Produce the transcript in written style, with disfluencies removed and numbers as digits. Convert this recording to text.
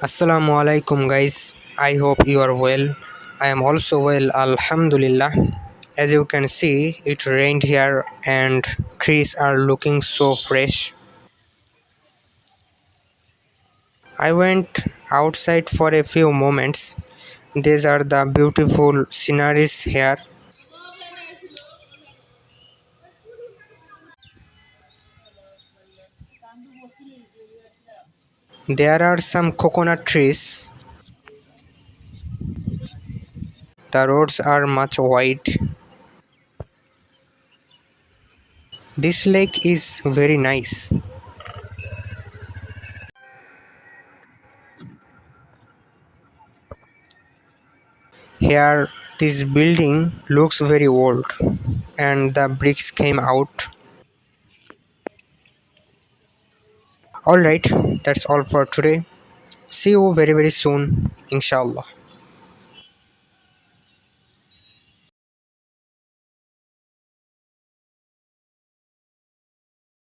Assalamu alaikum guys. I hope you are well. I am also well, Alhamdulillah. As you can see, it rained here and trees are looking so fresh. I went outside for a few moments. These are the beautiful sceneries here. There are some coconut trees. The roads are much wide. This lake is very nice. Here, this building looks very old and the bricks came out. Alright, that's all for today. See you very soon, inshallah.